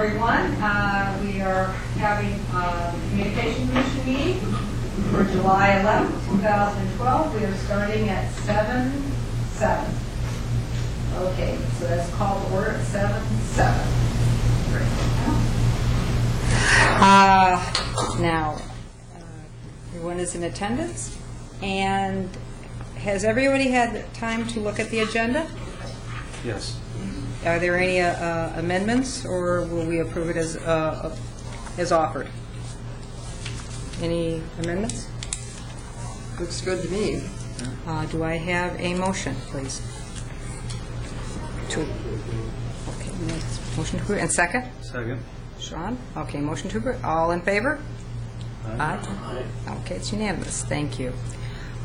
everyone. We are having a Communication Commission meeting for July 11th, 2012. We are starting at 7:07. Okay, so that's called to order at 7:07. Now, everyone is in attendance, and has everybody had time to look at the agenda? Yes. Are there any amendments, or will we approve it as offered? Any amendments? Looks good to me. Do I have a motion, please? Okay, motion to approve, and second? Second. Sean? Okay, motion to approve. All in favor? Aye. Okay, it's unanimous. Thank you.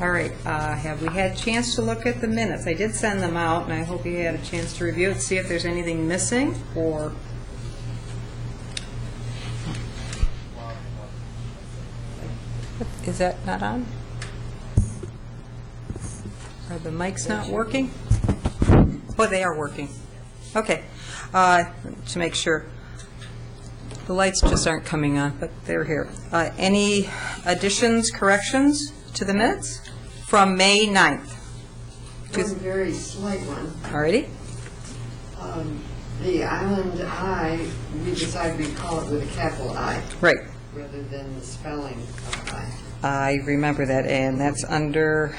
All right, have we had a chance to look at the minutes? I did send them out, and I hope you had a chance to review it, see if there's anything missing, or... Is that not on? Are the mics not working? Oh, they are working. Okay, to make sure. The lights just aren't coming on, but they're here. Any additions, corrections to the minutes from May 9th? One very slight one. Alrighty. The Island I, we decided we'd call it with a capital I. Right. Rather than the spelling of I. I remember that, and that's under...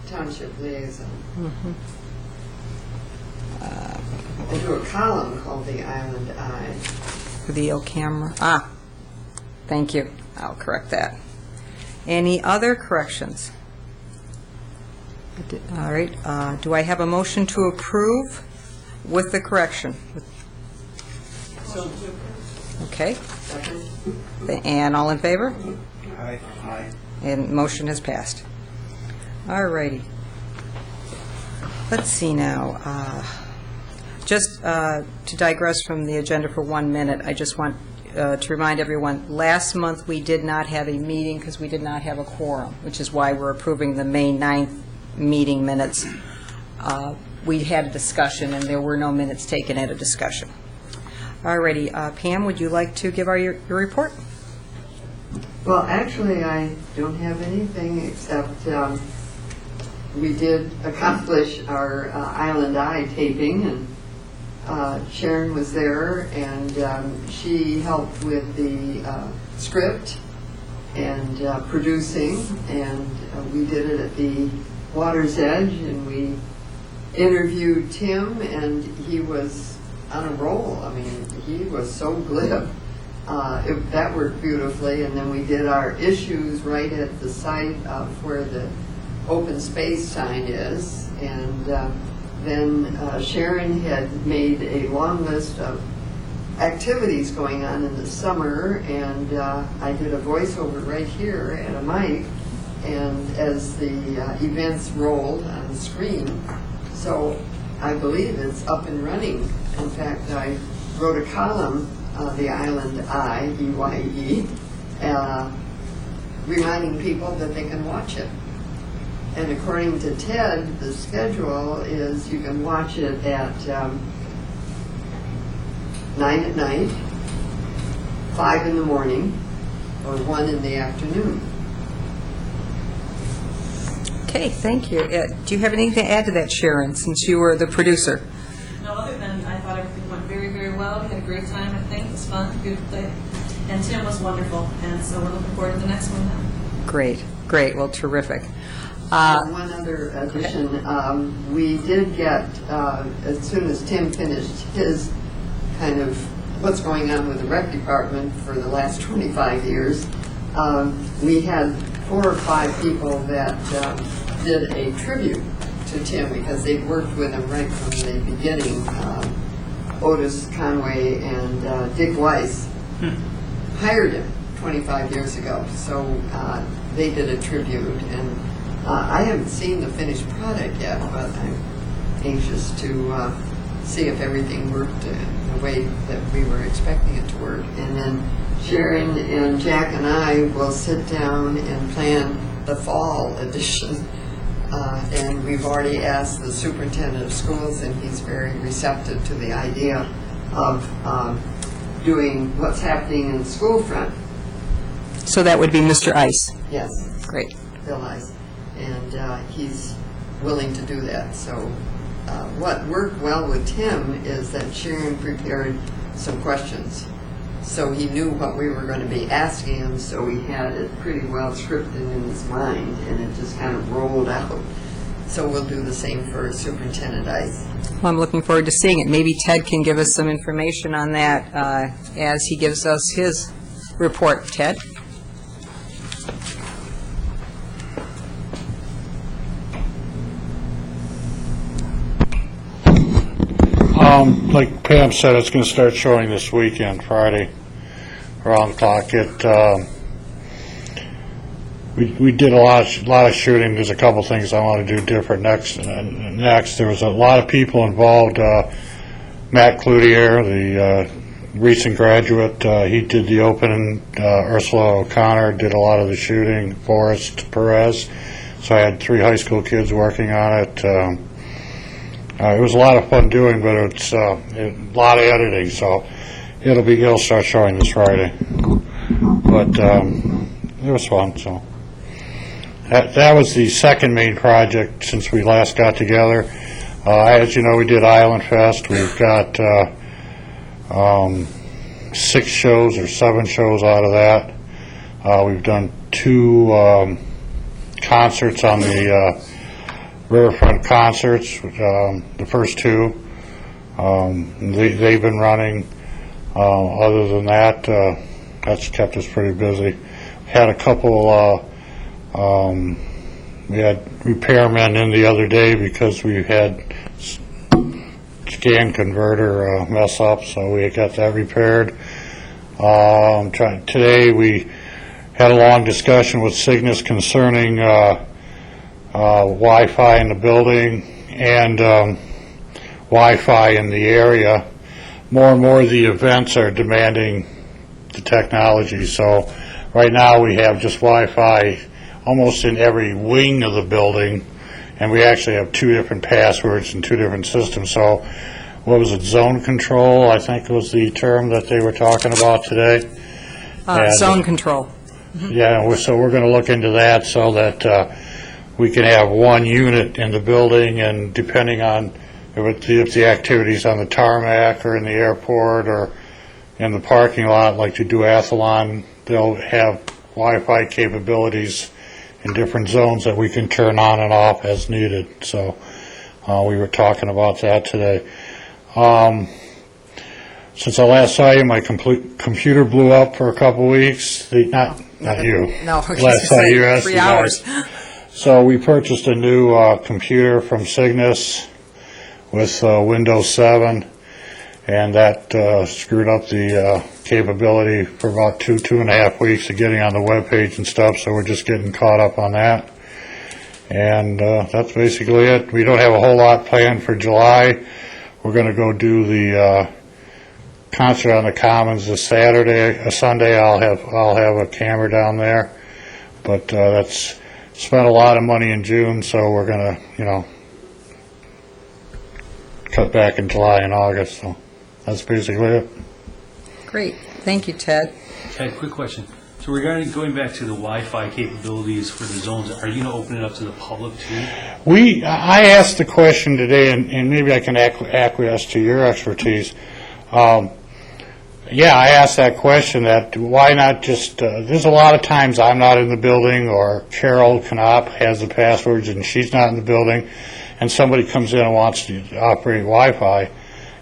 Township Liaison. I do a column called the Island I. Video camera. Thank you. I'll correct that. Any other corrections? All right. Do I have a motion to approve with the correction? So, Okay. second. And all in favor? Aye. Aye. And motion has passed. All righty. Let's see now. Just to digress from the agenda for 1 minute, I just want to remind everyone, last month we did not have a meeting because we did not have a quorum, which is why we're approving the May 9th meeting minutes. We had a discussion, and there were no minutes taken at a discussion. All righty. Pam, would you like to give your report? Well, actually, I don't have anything except we did accomplish our Island I taping, and Sharon was there, and she helped with the script and producing, and we did it at the Water's Edge, and we interviewed Tim, and he was on a roll. I mean, he was so glib. That worked beautifully, and then we did our issues right at the site of where the open space sign is, and then Sharon had made a long list of activities going on in the summer, and I did a voiceover right here at a mic, and as the events rolled on the screen. So I believe it's up and running. In fact, I wrote a column, the Island I, EYE, reminding people that they can watch it. And according to Ted, the schedule is you can watch it at 9 at night, 5 in the morning, or 1 in the afternoon. Okay, thank you. Do you have anything to add to that, Sharon, since you were the producer? No, other than I thought everything went very, very well. We had a great time, I think. It was fun, beautiful day. And Tim was wonderful, and so we're looking forward to the next one now. Great, great. Well, terrific. One other addition, we did get, as soon as Tim finished his kind of what's going on with the rec department for the last 25 years, we had 4 or 5 people that did a tribute to Tim because they'd worked with him right from the beginning. Otis Conway and Dick Weiss hired him 25 years ago, so they did a tribute, and I haven't seen the finished product yet, but I'm anxious to see if everything worked in the way that we were expecting it to work. And then Sharon and Jack and I will sit down and plan the fall edition. And we've already asked the superintendent of schools, and he's very receptive to the idea of doing what's happening in the school front. So that would be Mr. Ice. Yes, Great. Bill Ice. And he's willing to do that. So what worked well with Tim is that Sharon prepared some questions. So he knew what we were going to be asking him, so he had it pretty well scripted in his mind, and it just kind of rolled out. So we'll do the same for Superintendent Ice. Well, I'm looking forward to seeing it. Maybe Ted can give us some information on that as he gives us his report. Ted? Like Pam said, it's going to start showing this weekend, Friday, around the clock. We did a lot of shooting. There's a couple things I want to do different next. There was a lot of people involved. Matt Cloutier, the recent graduate, he did the opening. Ursula O'Connor did a lot of the shooting. Forrest Perez. So I had 3 high school kids working on it. It was a lot of fun doing, but it's a lot of editing, so it'll start showing this Friday. But it was fun. So that was the second main project since we last got together. As you know, we did Island Fest. We've got 6 shows or 7 shows out of that. We've done 2 concerts on the Riverfront concerts, the first 2. They've been running. Other than that, that's kept us pretty busy. Had a couple, we had repairmen in the other day because we had scan converter mess up, so we got that repaired. Today we had a long discussion with Cygnus concerning Wi-Fi in the building and Wi-Fi in the area. More and more of the events are demanding the technology. So right now we have just Wi-Fi almost in every wing of the building, and we actually have 2 different passwords and 2 different systems. So what was it, zone control, I think was the term that they were talking about today. Zone control. Yeah, so we're going to look into that so that we can have 1 unit in the building, and depending on if the activity's on the tarmac or in the airport or in the parking lot, like the duathlon, they'll have Wi-Fi capabilities in different zones that we can turn on and off as needed. So we were talking about that today. Since I last saw you, my computer blew up for a couple weeks. Not you. No, I was last saw you, 3 hours. So we purchased a new computer from Cygnus with Windows 7, and that screwed up the capability for about 2.5 weeks of getting on the web page and stuff, so we're just getting caught up on that. And that's basically it. We don't have a whole lot planned for July. We're going to go do the concert on the Commons this Sunday. I'll have a camera down there, but that's spent a lot of money in June, so we're going to, cut back in July and August. So that's basically it. Great. Thank you, Ted. Ted, quick question. So regarding going back to the Wi-Fi capabilities for the zones, are you going to open it up to the public too? I asked the question today, and maybe I can acquiesce to your expertise. Yeah, I asked that question, that why not just, there's a lot of times I'm not in the building, or Carol Knopp has the passwords and she's not in the building, and somebody comes in and wants to operate Wi-Fi,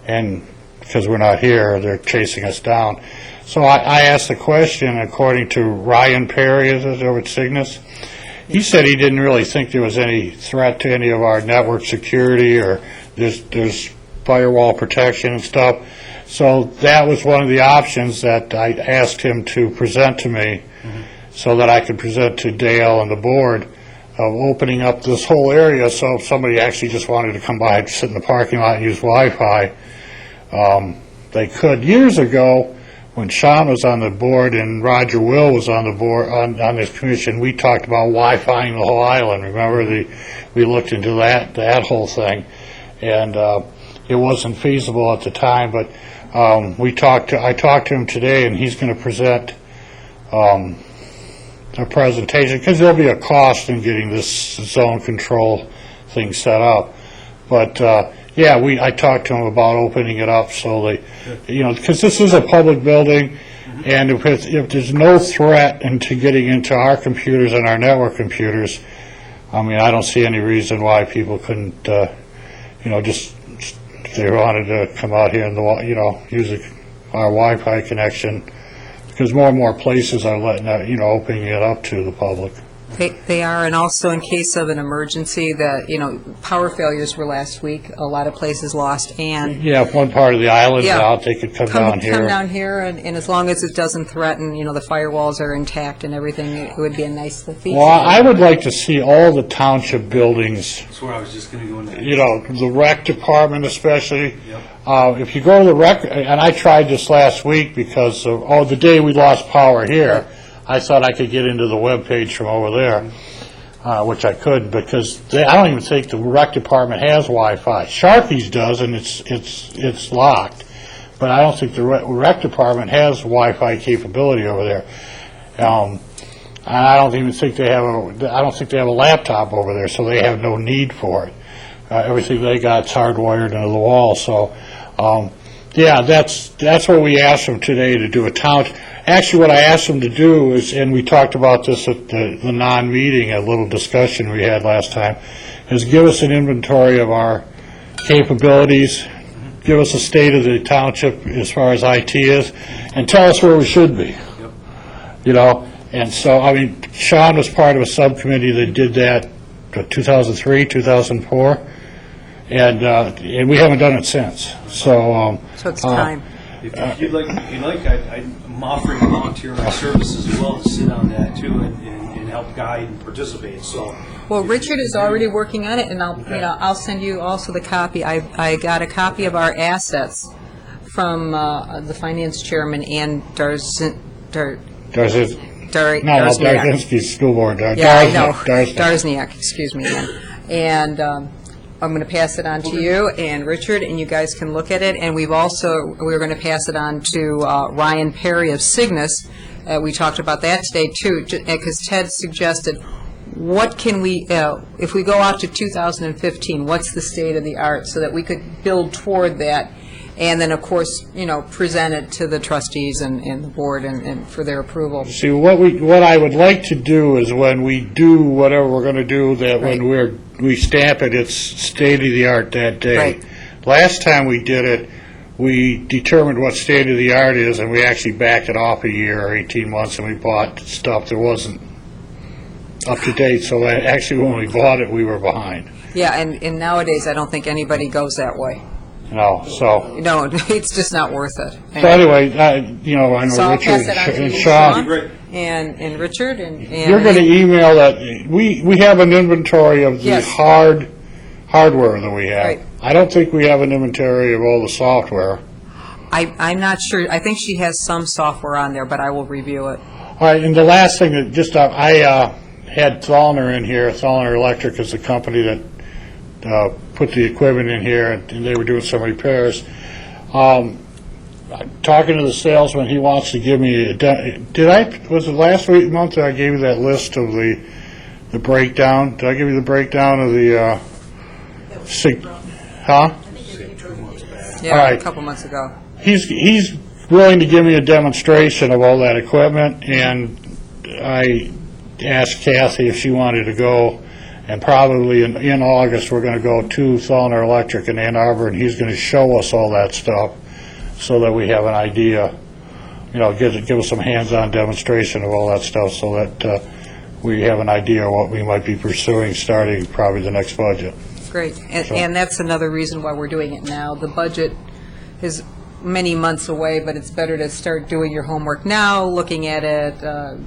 and because we're not here, they're chasing us down. So I asked the question, according to Ryan Perry, is it, over at Cygnus? He said he didn't really think there was any threat to any of our network security, or there's firewall protection and stuff. So that was one of the options that I asked him to present to me, so that I could present to Dale and the board, of opening up this whole area, so if somebody actually just wanted to come by and sit in the parking lot and use Wi-Fi, they could. Years ago, when Sean was on the board and Roger Will was on the board, on this commission, we talked about Wi-Fiing the whole island. Remember, we looked into that whole thing, and it wasn't feasible at the time, but I talked to him today, and he's going to present a presentation, because there'll be a cost in getting this zone control thing set up. But, yeah, I talked to him about opening it up so they, because this is a public building, and if there's no threat into getting into our computers and our network computers, I mean, I don't see any reason why people couldn't, just, if they wanted to come out here and, use our Wi-Fi connection, because more and more places are letting that, opening it up to the public. They are, and also in case of an emergency that, power failures were last week, a lot of places lost, and Yeah, if one part of the island's Yeah. out, they could come down here. Come down here, and as long as it doesn't threaten, the firewalls are intact and everything, it would be a nice feature. Well, I would like to see all the township buildings, That's where I was just going to go into. the rec department especially. Yep. If you go to the rec, and I tried this last week because of, the day we lost power here, I thought I could get into the webpage from over there, which I couldn't, because I don't even think the rec department has Wi-Fi. Sharpies does, and it's locked, but I don't think the rec department has Wi-Fi capability over there. And I don't even think they have a laptop over there, so they have no need for it. Everything they got's hardwired into the wall, so, yeah, that's what we asked them today to do. Actually, what I asked them to do is, and we talked about this at the non-meeting, a little discussion we had last time, is give us an inventory of our capabilities, give us a state of the township as far as IT is, and tell us where we should be. And so, I mean, Sean was part of a subcommittee that did that 2003, 2004, and we haven't done it since. So So it's time. If you'd like, I'm offering to volunteer my services as well to sit on that too and help guide and participate, so. Well, Richard is already working on it, and I'll send you also the copy. I got a copy of our assets from the finance chairman and Darzinski's school board. Yeah, I know. Darznik. Darzniak, excuse me. And I'm going to pass it on to you and Richard, and you guys can look at it. And we're going to pass it on to Ryan Perry of Cygnus. We talked about that today, too, because Ted suggested, what can we, if we go out to 2015, what's the state of the art, so that we could build toward that, and then, of course, present it to the trustees and the board and for their approval. See, what I would like to do is when we do whatever we're going to do, that when we stamp it, it's state-of-the-art that day. Right. Last time we did it, we determined what state-of-the-art is, and we actually backed it off a year or 18 months, and we bought stuff that wasn't up to date, so actually when we bought it, we were behind. Yeah, and nowadays, I don't think anybody goes that way. So It's just not worth it. So anyway, I know So I'll Richard pass it on to and you, Sean. Great. And Richard, and You're going to email that. We have an inventory of the Yes. hardware that we have. Right. I don't think we have an inventory of all the software. I'm not sure, I think she has some software on there, but I will review it. All right, and the last thing that I had Thalner in here. Thalner Electric is the company that put the equipment in here, and they were doing some repairs. Talking to the salesman, he wants to give me was it last month that I gave you that list of the breakdown? Did I give you the breakdown of the, huh? Yeah, All right. a couple months ago. He's willing to give me a demonstration of all that equipment, and I asked Kathy if she wanted to go, and probably in August, we're going to go to Thalner Electric in Ann Arbor, and he's going to show us all that stuff so that we have an idea, give us some hands-on demonstration of all that stuff so that we have an idea of what we might be pursuing starting probably the next budget. Great. And that's another reason why we're doing it now. The budget is many months away, but it's better to start doing your homework now, looking at it,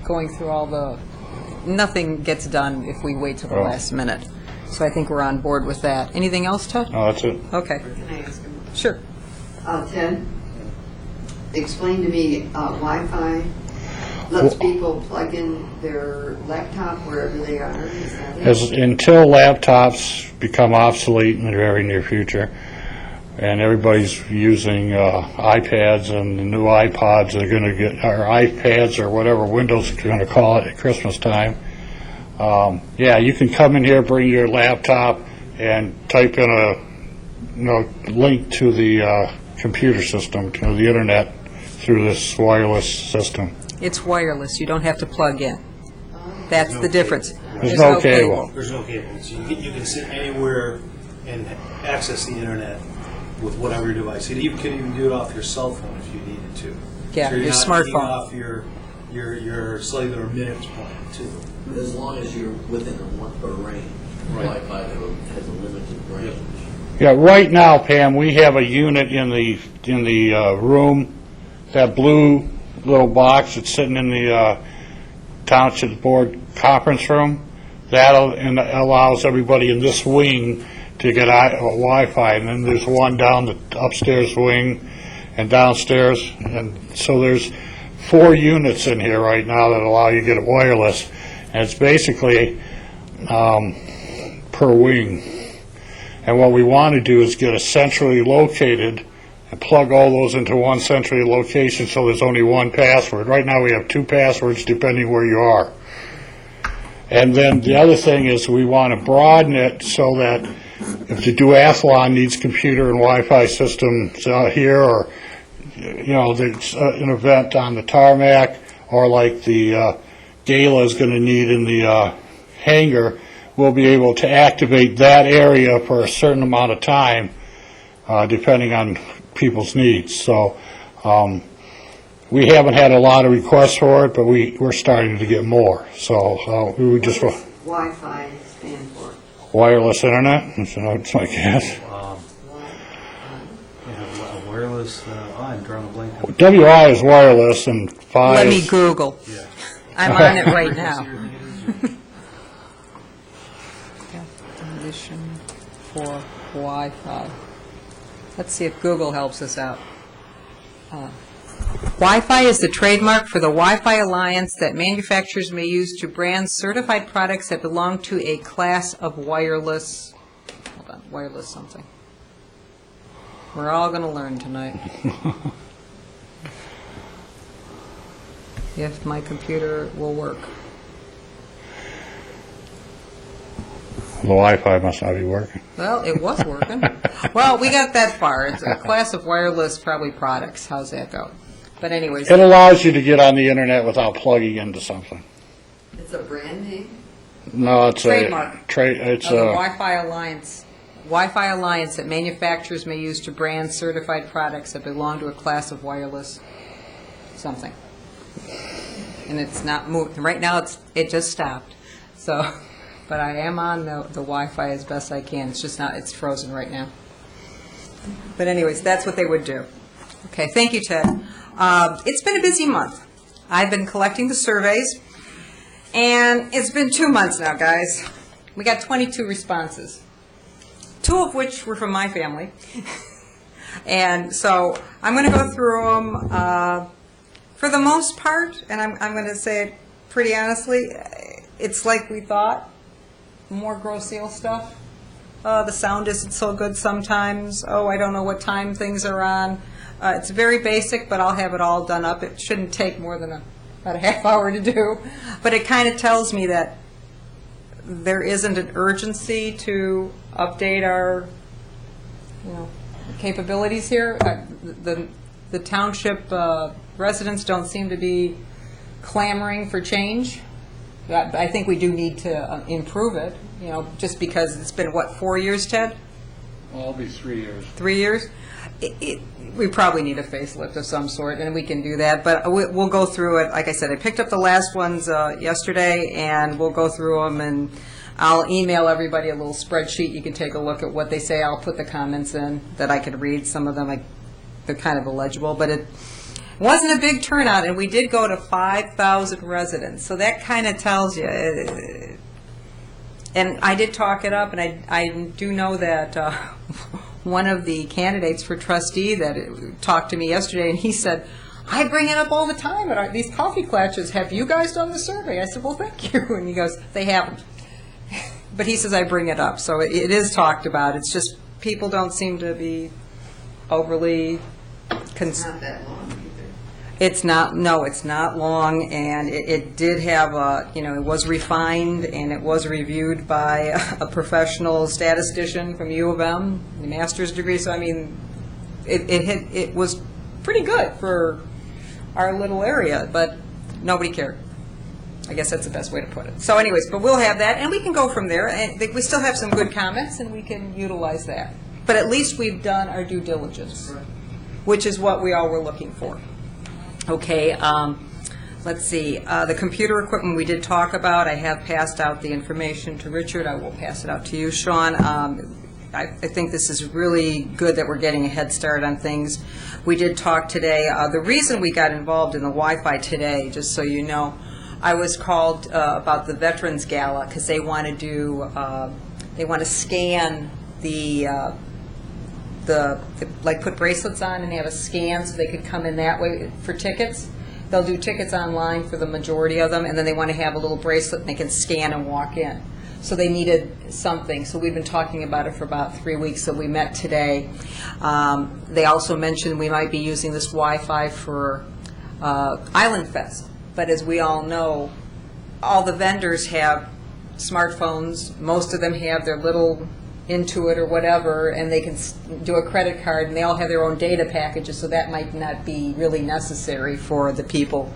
going through nothing gets done if we wait till the last minute. So I think we're on board with that. Anything else, Ted? No, that's it. Okay. Can I ask him? Sure. Ted, explain to me, Wi-Fi lets people plug in their laptop wherever they are, is that it? Until laptops become obsolete in the very near future, and everybody's using iPads and the new iPods are going to get, or iPads or whatever Windows are going to call it at Christmas time. Yeah, you can come in here, bring your laptop, and type in a link to the computer system, to the internet, through this wireless system. It's wireless, you don't have to plug in. That's the difference. There's no cable. There's no cable. So you can sit anywhere and access the internet with whatever device. You can even do it off your cell phone if you needed to. Yeah, So you're your not smartphone. eating off your cellular minutes plan too. As long as you're within a range. Right. Wi-Fi has a limited range. Yeah, right now, Pam, we have a unit in the room, that blue little box that's sitting in the Township Board conference room. That allows everybody in this wing to get Wi-Fi, and then there's one down the upstairs wing and downstairs, and so there's 4 units in here right now that allow you to get it wireless, and it's basically per wing. And what we want to do is get a centrally located and plug all those into one centrally location so there's only one password. Right now we have 2 passwords depending where you are. And then the other thing is we want to broaden it so that if the duathlon needs computer and Wi-Fi systems here, or there's an event on the tarmac, or like the gala is going to need in the hangar, we'll be able to activate that area for a certain amount of time, depending on people's needs. So we haven't had a lot of requests for it, but we're starting to get more. So we just Wi-Fi stand for? wireless internet. That's my guess. Wireless. I'm drawing a blank. WI is wireless, and Fi Let me is Google. Yeah. I'm on it right now. Definition for Wi-Fi. Let's see if Google helps us out. Wi-Fi is the trademark for the Wi-Fi alliance that manufacturers may use to brand certified products that belong to a class of wireless, hold on, wireless something. We're all going to learn tonight. If my computer will work. the Wi-Fi must not be working. Well, it was working. Well, we got that far. It's a class of wireless, probably products. How's that go? But anyways, It allows you to get on the internet without plugging into something. It's a brand name? No, it's Trademark. It's the a Wi-Fi Alliance. Wi-Fi Alliance that manufacturers may use to brand certified products that belong to a class of wireless something. And it's not moving. Right now, it just stopped. So, but I am on the Wi-Fi as best I can. It's just not, it's frozen right now. But anyways, that's what they would do. Okay, thank you, Ted. It's been a busy month. I've been collecting the surveys, and it's been 2 months now, guys. We got 22 responses, 2 of which were from my family. And so I'm going to go through them. For the most part, and I'm going to say it pretty honestly, it's like we thought. More gross seal stuff. The sound isn't so good sometimes. Oh, I don't know what time things are on. It's very basic, but I'll have it all done up. It shouldn't take more than about a half hour to do. But it kind of tells me that there isn't an urgency to update our, capabilities here. The township residents don't seem to be clamoring for change. I think we do need to improve it, just because it's been, 4 years, Ted? Well, it'll be 3 years. 3 years? We probably need a facelift of some sort, and we can do that, but we'll go through it. Like I said, I picked up the last ones yesterday, and we'll go through them, and I'll email everybody a little spreadsheet. You can take a look at what they say. I'll put the comments in that I could read. Some of them, they're kind of illegible, but it wasn't a big turnout, and we did go to 5,000 residents, so that kind of tells you. And I did talk it up, and I do know that one of the candidates for trustee that talked to me yesterday, and he said, I bring it up all the time at these coffee clutches. Have you guys done the survey? I said, well, thank you. And he goes, they haven't. But he says, I bring it up. So it is talked about. It's just people don't seem to be overly It's not that long either. It's not, no, it's not long, and it did have a, it was refined, and it was reviewed by a professional statistician from U of M, a master's degree, so I mean, it was pretty good for our little area, but nobody cared. I guess that's the best way to put it. So anyways, but we'll have that, and we can go from there, and we still have some good comments, and we can utilize that. But at least we've done our due diligence, which is what we all were looking for. Okay, let's see, the computer equipment we did talk about, I have passed out the information to Richard, I will pass it out to you, Sean. I think this is really good that we're getting a head start on things. We did talk today, the reason we got involved in the Wi-Fi today, just so you know, I was called about the Veterans Gala, because they want to do, they want to scan like put bracelets on and have a scan so they could come in that way for tickets. They'll do tickets online for the majority of them, and then they want to have a little bracelet and they can scan and walk in. So they needed something. So we've been talking about it for about 3 weeks, so we met today. They also mentioned we might be using this Wi-Fi for Island Fest. But as we all know, all the vendors have smartphones. Most of them have their little Intuit or whatever, and they can do a credit card, and they all have their own data packages, so that might not be really necessary for the people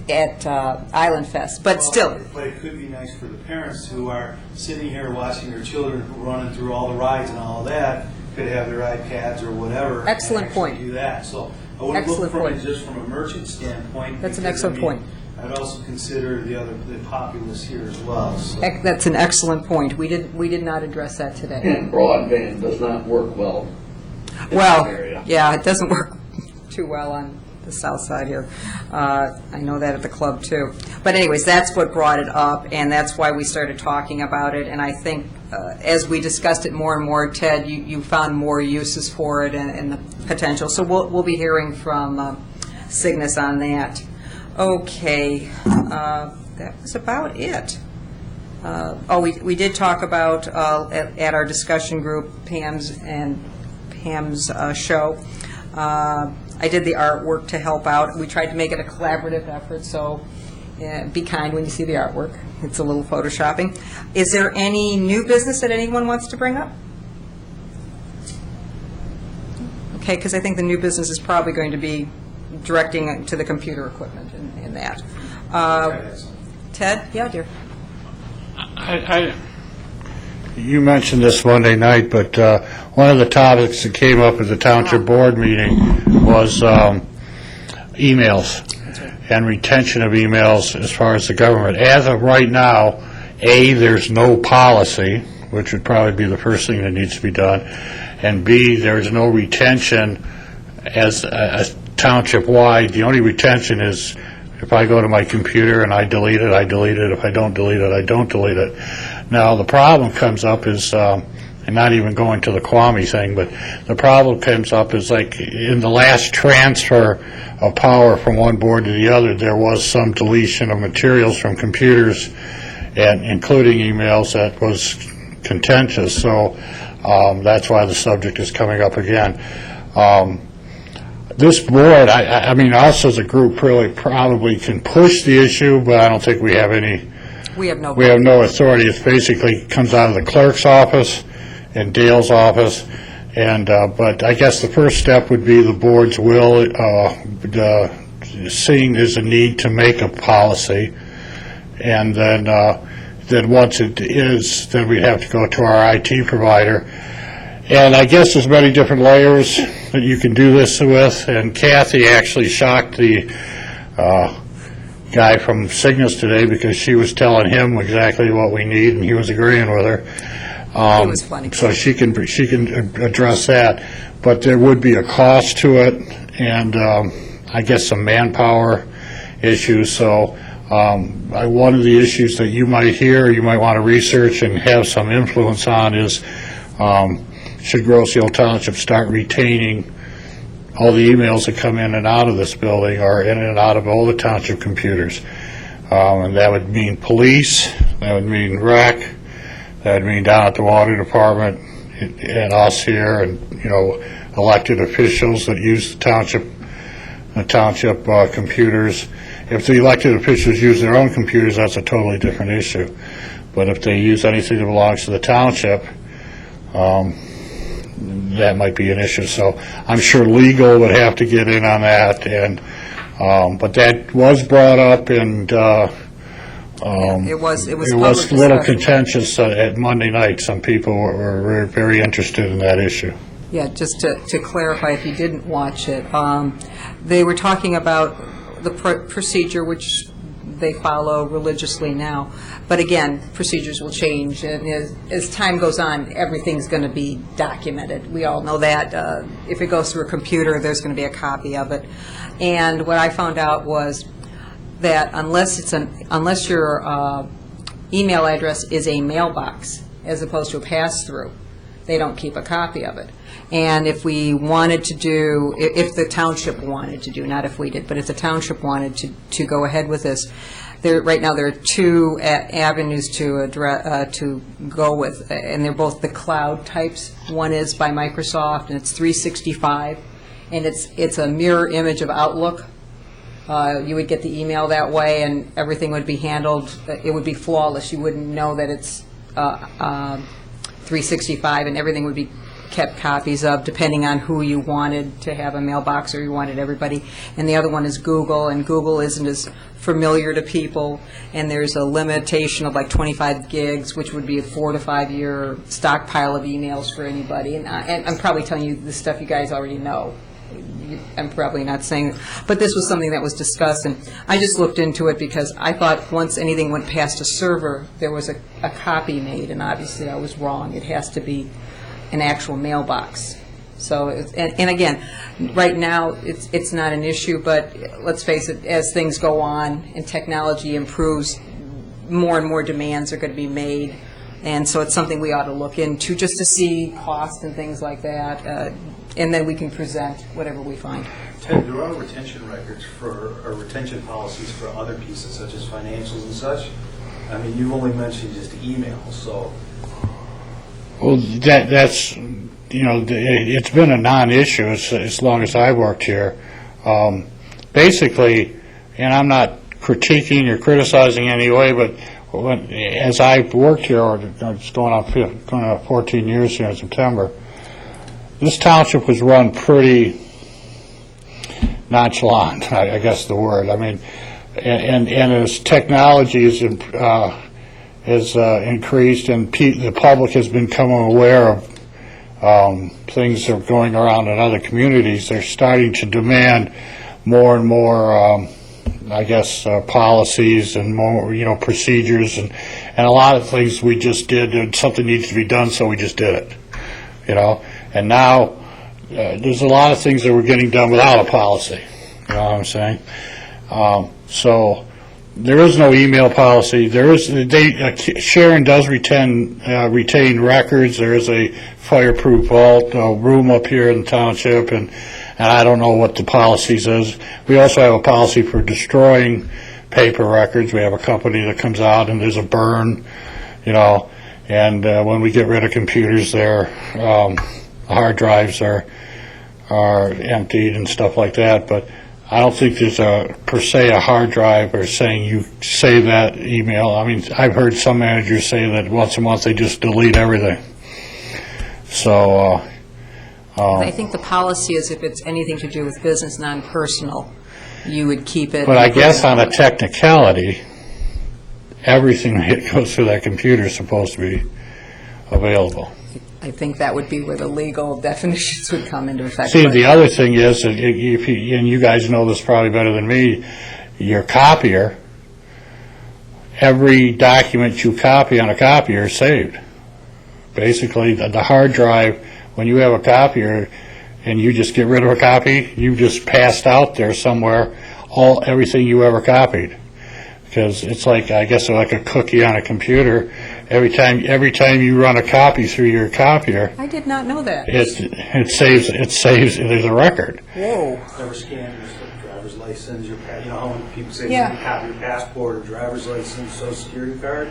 at Island Fest. But still. But it could be nice for the parents who are sitting here watching their children running through all the rides and all of that, could have their iPads or whatever. Excellent and actually point. do that. So I wouldn't look Excellent from point. it just from a merchant standpoint. That's an because, excellent point. I'd also consider the populace here as well. So. That's an excellent point. We did not address that today. And broadband does not work well in that Well, area. yeah, it doesn't work too well on the south side here. I know that at the club, too. But anyways, that's what brought it up, and that's why we started talking about it. And I think as we discussed it more and more, Ted, you found more uses for it and the potential. So we'll be hearing from Cygnus on that. Okay, that was about it. We did talk about at our discussion group, Pam's show. I did the artwork to help out. We tried to make it a collaborative effort, so be kind when you see the artwork. It's a little photoshopping. Is there any new business that anyone wants to bring up? Okay, because I think the new business is probably going to be directing to the computer equipment and that. Ted? Yeah, dear. You mentioned this Monday night, but one of the topics that came up at the township board meeting was emails and retention of emails as far as the government. As of right now, A, there's no policy, which would probably be the first thing that needs to be done, and B, there's no retention as a township-wide. The only retention is if I go to my computer and I delete it, I delete it. If I don't delete it, I don't delete it. Now, the problem comes up is, and not even going to the Kwame thing, but the problem comes up is like in the last transfer of power from one board to the other, there was some deletion of materials from computers, and including emails, that was contentious. So that's why the subject is coming up again. This board, I mean, us as a group really probably can push the issue, but I don't think we have any. We have no authority. It basically comes out of the clerk's office and Dale's office, and but I guess the first step would be the board's will, seeing there's a need to make a policy, and then once it is, then we'd have to go to our IT provider. And I guess there's many different layers that you can do this with, and Kathy actually shocked the guy from Cygnus today because she was telling him exactly what we need, and he was agreeing with her. It was funny. So she can address that, but there would be a cost to it, and I guess some manpower issues. So one of the issues that you might hear, you might want to research and have some influence on is should Grosse-Ile Township start retaining all the emails that come in and out of this building or in and out of all the township computers. And that would mean police, that would mean rec, that would mean down at the water department and us here, and, elected officials that use the township computers. If the elected officials use their own computers, that's a totally different issue. But if they use anything that belongs to the township, that might be an issue. So I'm sure legal would have to get in on that, and but that was brought up, and It was it public was a little discussion. contentious at Monday night. Some people were very interested in that issue. Yeah, just to clarify, if you didn't watch it, they were talking about the procedure which they follow religiously now. But again, procedures will change, and as time goes on, everything's going to be documented. We all know that. If it goes through a computer, there's going to be a copy of it. And what I found out was that unless your email address is a mailbox as opposed to a pass-through, they don't keep a copy of it. And if we wanted to do, if the township wanted to do, not if we did, but if the township wanted to go ahead with this, right now there are two avenues to go with, and they're both the cloud types. One is by Microsoft, and it's 365, and it's a mirror image of Outlook. You would get the email that way, and everything would be handled. It would be flawless. You wouldn't know that it's 365, and everything would be kept copies of, depending on who you wanted to have a mailbox, or you wanted everybody. And the other one is Google, and Google isn't as familiar to people, and there's a limitation of like 25 gigs, which would be a 4 to 5 year stockpile of emails for anybody. And I'm probably telling you the stuff you guys already know. I'm probably not saying, but this was something that was discussed, and I just looked into it because I thought once anything went past a server, there was a copy made, and obviously I was wrong. It has to be an actual mailbox. So, and again, right now, it's not an issue, but let's face it, as things go on and technology improves, more and more demands are going to be made, and so it's something we ought to look into just to see cost and things like that, and then we can present whatever we find. Ted, there are retention records or retention policies for other pieces, such as financials and such. I mean, you've only mentioned just email, so. Well, that's, it's been a non-issue as long as I've worked here. Basically, and I'm not critiquing or criticizing in any way, but as I've worked here, it's going on 14 years here in September, this township was run pretty nonchalant, I guess the word. I mean, and as technology has increased, and the public has been becoming aware of things that are going around in other communities, they're starting to demand more and more, policies and more, procedures, and a lot of things we just did, and something needs to be done, so we just did it, And now, there's a lot of things that we're getting done without a policy, you know what I'm saying? So, there is no email policy. Sharon does retain records. There is a fireproof vault room up here in the township, and I don't know what the policies is. We also have a policy for destroying paper records. We have a company that comes out and there's a burn, and when we get rid of computers, hard drives are emptied and stuff like that. But I don't think there's per se a hard drive or saying you save that email. I mean, I've heard some managers say that once a month they just delete everything. So I think the policy is if it's anything to do with business, non-personal, you would keep it. But I guess on a technicality, everything that goes through that computer is supposed to be available. I think that would be where the legal definitions would come into effect. See, the other thing is, and you guys know this probably better than me, your copier, every document you copy on a copier is saved. Basically, the hard drive, when you have a copier and you just get rid of a copy, you just passed out there somewhere everything you ever copied. Because it's like, I guess, like a cookie on a computer. Every time you run a copy through your copier, I did not know that. it saves. There's a record. Whoa. Never scanned your driver's license, how many people say Yeah. you copy your passport or driver's license, social security card?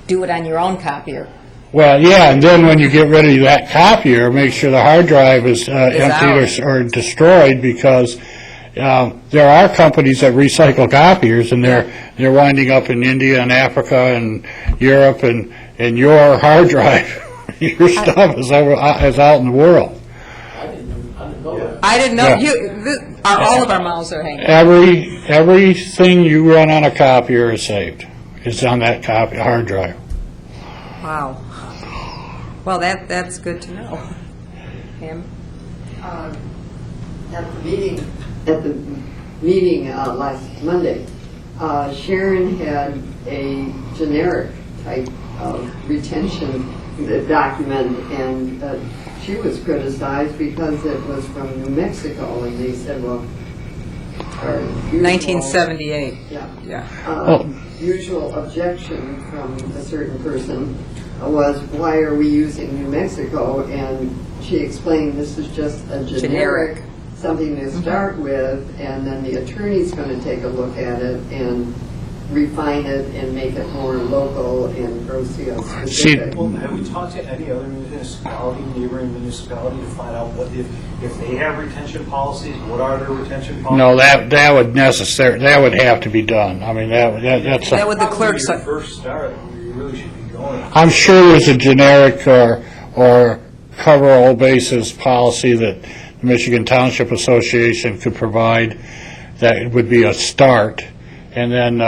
Do it on your own copier. Well, yeah, and then when you get rid of that copier, make sure the hard drive is emptied or destroyed, because there are companies that recycle copiers, and they're winding up in India and Africa and Europe, and your hard drive, your stuff is out in the world. I didn't know that. I didn't know, Yeah. all of our mouths are hanging. Everything you run on a copier is saved. It's on that hard drive. Wow. Well, that's good to know. Pam? At the meeting last Monday, Sharon had a generic type of retention document, and she was criticized because it was from New Mexico, and they said, well, our usual- 1978. Yeah. Yeah. Usual objection from a certain person was, why are we using New Mexico? And she explained this is just a generic, something to start with, and then the attorney's going to take a look at it and refine it and make it more local and Rocio specific. Well, have we talked to any other municipality, neighboring municipality, to find out what if they have retention policies? What are their retention policies? No, that would have to be done. I mean, that's That would the clerk Your say. first start, where you really should be going. I'm sure there's a generic or cover all bases policy that the Michigan Township Association could provide. That would be a start, and then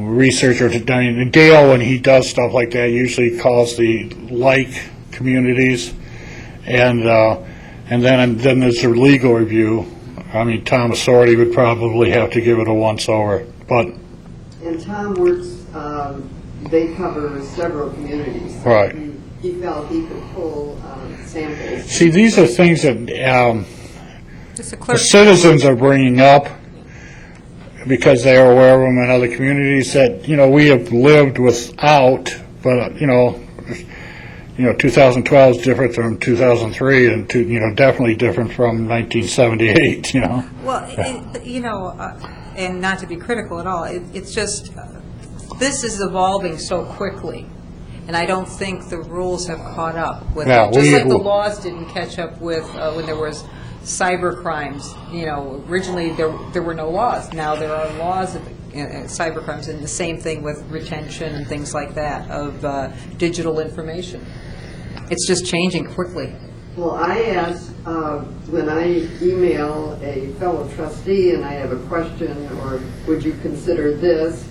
researcher, Dale, when he does stuff like that, usually calls the like communities, and then there's a legal review. I mean, Tom Assorti would probably have to give it a once over, but And Tom works, they cover several communities. Right. He felt he could pull samples. see, these are things that Just the the clerk. citizens are bringing up because they are aware of them in other communities that, we have lived without, but, 2012 is different from 2003 and, definitely different from 1978, Well, and not to be critical at all, it's just, this is evolving so quickly, and I don't think the rules have caught up with Yeah, it. Just we- like the laws didn't catch up with when there was cyber crimes. Originally there were no laws. Now there are laws of cyber crimes, and the same thing with retention and things like that of digital information. It's just changing quickly. Well, I asked, when I email a fellow trustee and I have a question, or would you consider this,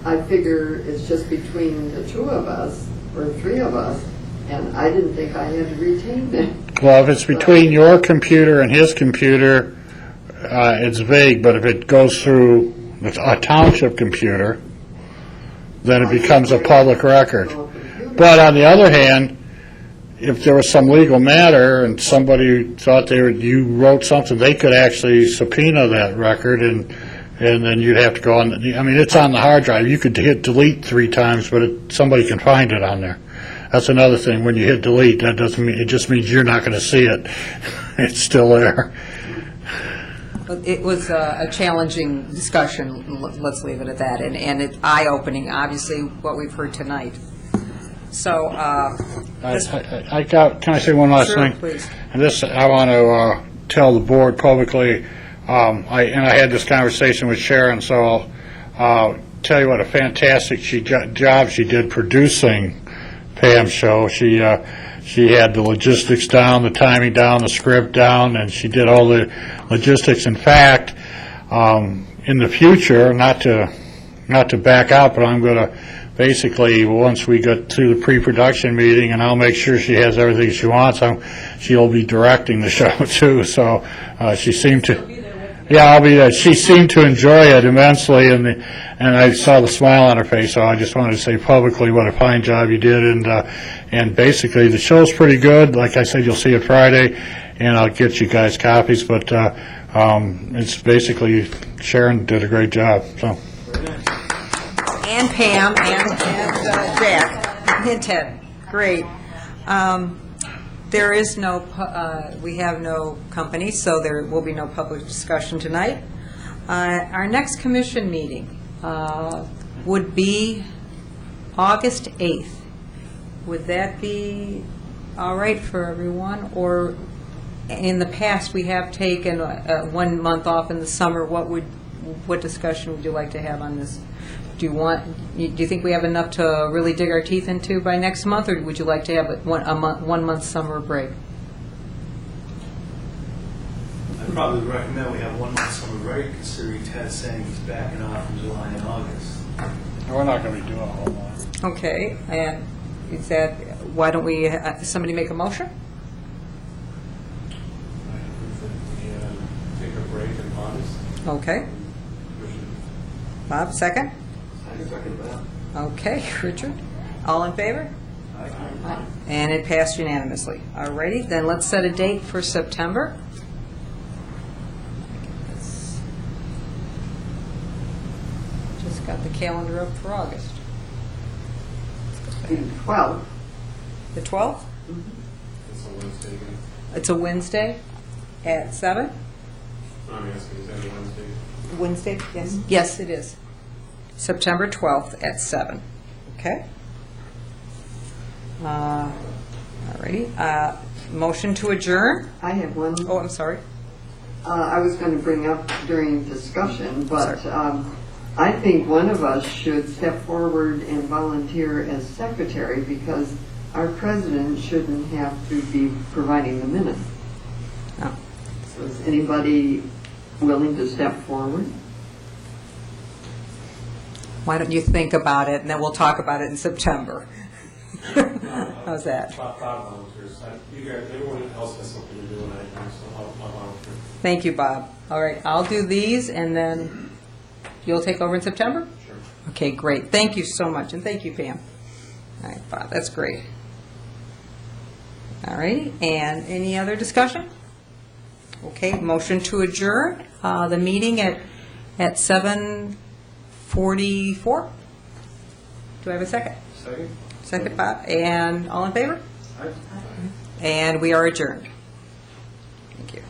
I figure it's just between the two of us, or three of us, and I didn't think I had to retain it. Well, if it's between your computer and his computer, it's vague, but if it goes through a township computer, then it becomes a public record. But on the other hand, if there was some legal matter and somebody thought you wrote something, they could actually subpoena that record, and then you'd have to go on. I mean, it's on the hard drive. You could hit delete 3 times, but somebody can find it on there. That's another thing. When you hit delete, that doesn't mean, it just means you're not going to see it. It's still there. But it was a challenging discussion, let's leave it at that, and it's eye-opening, obviously, what we've heard tonight. So, Can I say one last Sure, thing? please. And this, I want to tell the board publicly, I had this conversation with Sharon, so I'll tell you what a fantastic job she did producing Pam's show. She had the logistics down, the timing down, the script down, and she did all the logistics. In fact, in the future, not to back out, but I'm going to basically, once we get to the pre-production meeting, and I'll make sure she has everything she wants, she'll be directing the show too. So she seemed to. Yeah, I'll be there. She seemed to enjoy it immensely, and I saw the smile on her face. So I just wanted to say publicly what a fine job you did, and basically the show's pretty good. Like I said, you'll see it Friday, and I'll get you guys copies. But it's basically Sharon did a great job. So. and Pam, and Jack, and Ted. Great. There is no, we have no company, so there will be no public discussion tonight. Our next commission meeting would be August 8th. would that be all right for everyone? Or in the past, we have taken 1 month off in the summer. What discussion would you like to have on this? Do you think we have enough to really dig our teeth into by next month, or would you like to have a 1 month summer break? I'd probably recommend we have 1 month summer break, considering Ted's saying he's backing off in July and August. We're not going to be doing a whole lot. Okay, and is that, why don't we, somebody make a motion? I approve that we take a break in August. Okay. Bob, second? I second that. Okay, Richard, all in favor? Aye. And it passed unanimously. All righty, then let's set a date for September. Just got the calendar up for August. The 12th. The 12th? It's a Wednesday again. It's a Wednesday at 7? I'm asking, is that a Wednesday? Wednesday, yes. Yes, it is. September 12th at 7. Okay? All righty. Motion to adjourn? I have one. Oh, I'm sorry. I was going to bring up during discussion, but I think one of us should step forward and volunteer as secretary because our president shouldn't have to be providing the minutes. Oh. So is anybody willing to step forward? Why don't you think about it, and then we'll talk about it in September. How's that? Bob volunteers. You guys, everyone else has something to do and I don't, so I'll volunteer. Thank you, Bob. All right, I'll do these, and then you'll take over in September? Sure. Okay, great. Thank you so much, and thank you, Pam. All right, Bob, that's great. All right, and any other discussion? Okay, motion to adjourn the meeting at 7:44. Do I have a second? Second? Second, Bob. And all in favor? Aye. And we are adjourned. Thank you.